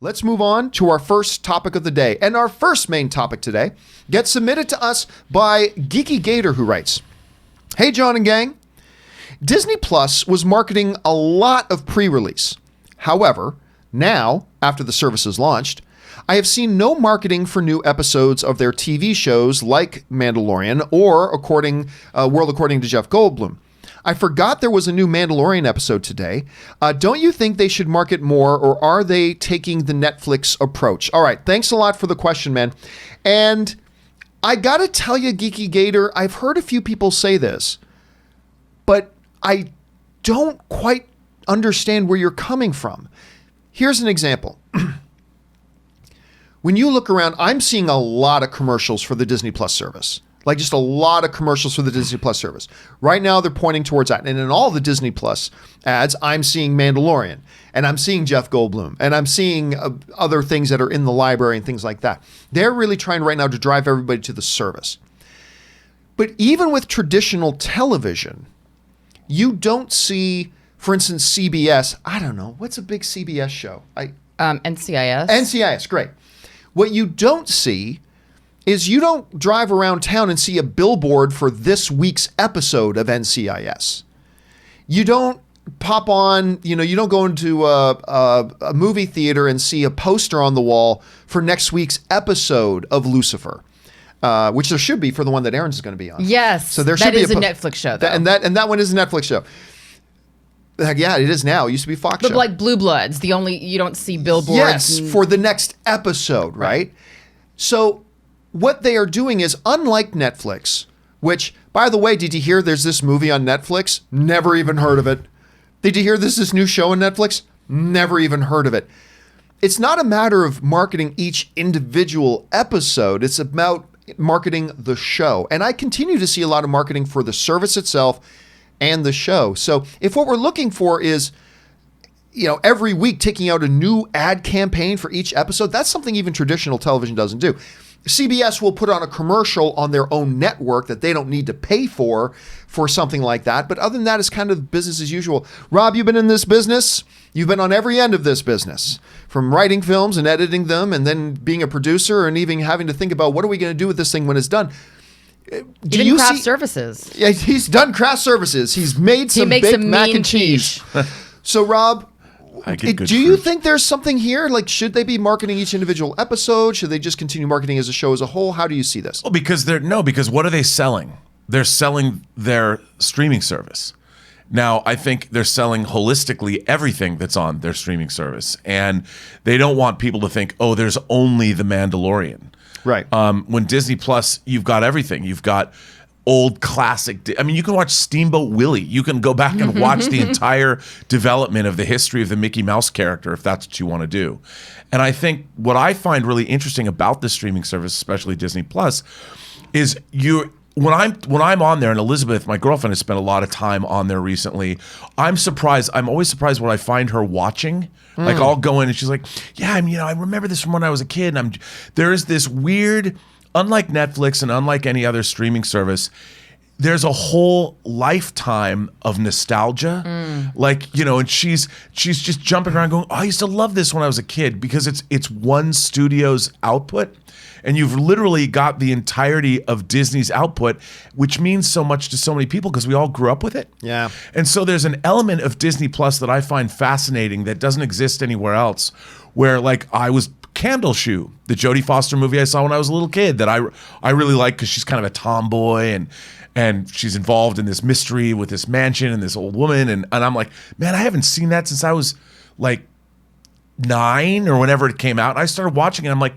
let's move on to our first topic of the day. And our first main topic today gets submitted to us by Geeky Gator, who writes, "Hey, John and gang. Disney Plus was marketing a lot of pre-release. However, now, after the service is launched, I have seen no marketing for new episodes of their TV shows like Mandalorian or World According to Jeff Goldblum. I forgot there was a new Mandalorian episode today. Don't you think they should market more, or are they taking the Netflix approach?" All right, thanks a lot for the question, man. And I gotta tell you, Geeky Gator, I've heard a few people say this, but I don't quite understand where you're coming from. Here's an example. When you look around, I'm seeing a lot of commercials for the Disney Plus service. Like just a lot of commercials for the Disney Plus service. Right now, they're pointing towards that. And in all the Disney Plus ads, I'm seeing Mandalorian, and I'm seeing Jeff Goldblum, and I'm seeing other things that are in the library and things like that. They're really trying right now to drive everybody to the service. But even with traditional television, you don't see, for instance, CBS. I don't know. What's a big CBS show? NCIS. NCIS, great. What you don't see is you don't drive around town and see a billboard for this week's episode of NCIS. You don't pop on, you don't go into a movie theater and see a poster on the wall for next week's episode of Lucifer, which there should be for the one that Aaron's is going to be on. Yes, so there should be a Netflix show, though. And that one is a Netflix show. Yeah, it is now. It used to be Fox but show. Like Blue Bloods, you don't see billboards. Yes, for the next episode, right? So what they are doing is, unlike Netflix, which, by the way, did you hear there's this movie on Netflix? Never even heard of it. Did you hear there's this new show on Netflix? Never even heard of it. It's not a matter of marketing each individual episode. It's about marketing the show. And I continue to see a lot of marketing for the service itself and the show. So if what we're looking for is, every week taking out a new ad campaign for each episode, that's something even traditional television doesn't do. CBS will put on a commercial on their own network that they don't need to pay for something like that. But other than that, it's kind of business as usual. Rob, you've been in this business. You've been on every end of this business, from writing films and editing them, and then being a producer, and even having to think about what are we going to do with this thing when it's done. Even craft services. Yeah, he's done craft services. He's made some baked mac and cheese. So, Rob, do you think there's something here? Like, should they be marketing each individual episode? Should they just continue marketing as a show as a whole? How do you see this? Well, because what are they selling? They're selling their streaming service. Now, I think they're selling holistically everything that's on their streaming service. And they don't want people to think, oh, there's only The Mandalorian. Right. When Disney Plus, you've got everything. You've got old classic. You can watch Steamboat Willie. You can go back and watch the entire development of the history of the Mickey Mouse character if that's what you want to do. And I think what I find really interesting about the streaming service, especially Disney Plus, is when I'm on there, and Elizabeth, my girlfriend, has spent a lot of time on there recently, I'm surprised. I'm always surprised when I find her watching. Like, I'll go in and she's like, yeah, I remember this from when I was a kid. And there is this weird, unlike Netflix and unlike any other streaming service, there's a whole lifetime of nostalgia. And she's just jumping around going, oh, I used to love this when I was a kid, because it's one studio's output. And you've literally got the entirety of Disney's output, which means so much to so many people because we all grew up with it. Yeah. And so there's an element of Disney Plus that I find fascinating that doesn't exist anywhere else, where, like, I was Candle Shoe, the Jodie Foster movie I saw when I was a little kid that I really like, because she's kind of a tomboy and she's involved in this mystery with this mansion and this old woman. And I'm like, man, I haven't seen that since I was like 9 or whenever it came out. And I started watching it. I'm like,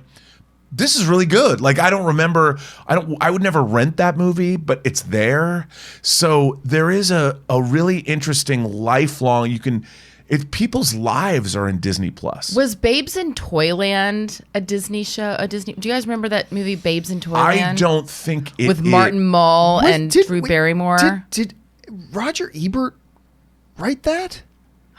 this is really good. Like, I would never rent that movie, but it's there. So there is a really interesting lifelong, people's lives are in Disney Plus. Was Babes in Toyland a Disney show? Do you guys remember that movie, Babes in Toyland? I don't think it with Martin Mull and Drew Barrymore. Did Roger Ebert write that?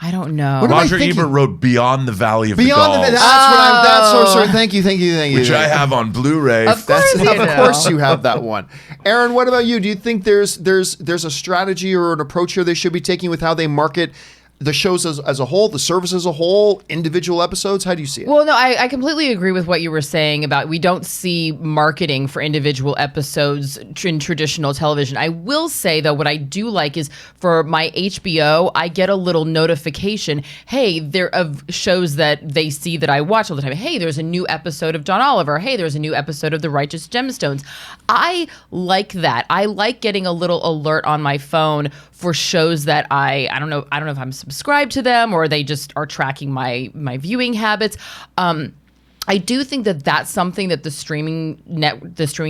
I don't know. Roger Ebert wrote Beyond the Valley of the Dolls. Sorry. Thank you. Which I have on Blu-ray. Of course you have that one. Aaron, what about you? Do you think there's a strategy or an approach here they should be taking with how they market the shows as a whole, the service as a whole, individual episodes? How do you see it? Well, no, I completely agree with what you were saying about we don't see marketing for individual episodes in traditional television. I will say, though, what I do like is for my HBO, I get a little notification, hey, there of shows that they see that I watch all the time. Hey, there's a new episode of John Oliver. Hey, there's a new episode of The Righteous Gemstones. I like that. I like getting a little alert on my phone for shows that I don't know if I'm subscribed to them or they just are tracking my viewing habits. I do think that that's something that the streaming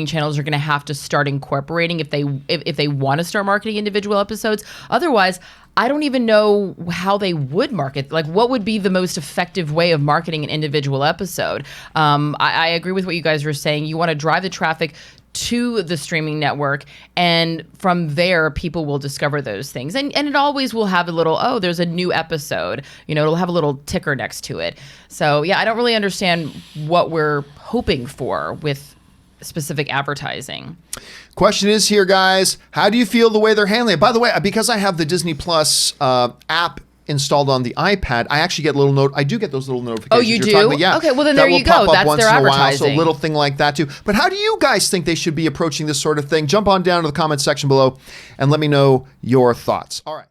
channels are going to have to start incorporating if they want to start marketing individual episodes. Otherwise, I don't even know how they would market. Like, what would be the most effective way of marketing an individual episode? I agree with what you guys were saying. You want to drive the traffic to the streaming network, and from there people will discover those things, and it always will have a little, oh, there's a new episode, it'll have a little ticker next to it. So yeah, I don't really understand what we're hoping for with specific advertising. Question is here, guys, how do you feel the way they're handling it? By the way, because I have the Disney Plus app installed on the iPad, I actually get I do get those little notifications. Oh, you do? Yeah. Okay, well then there you go. That's their advertising. So a little thing like that too. But how do you guys think they should be approaching this sort of thing? Jump on down to the comment section below and let me know your thoughts. All right.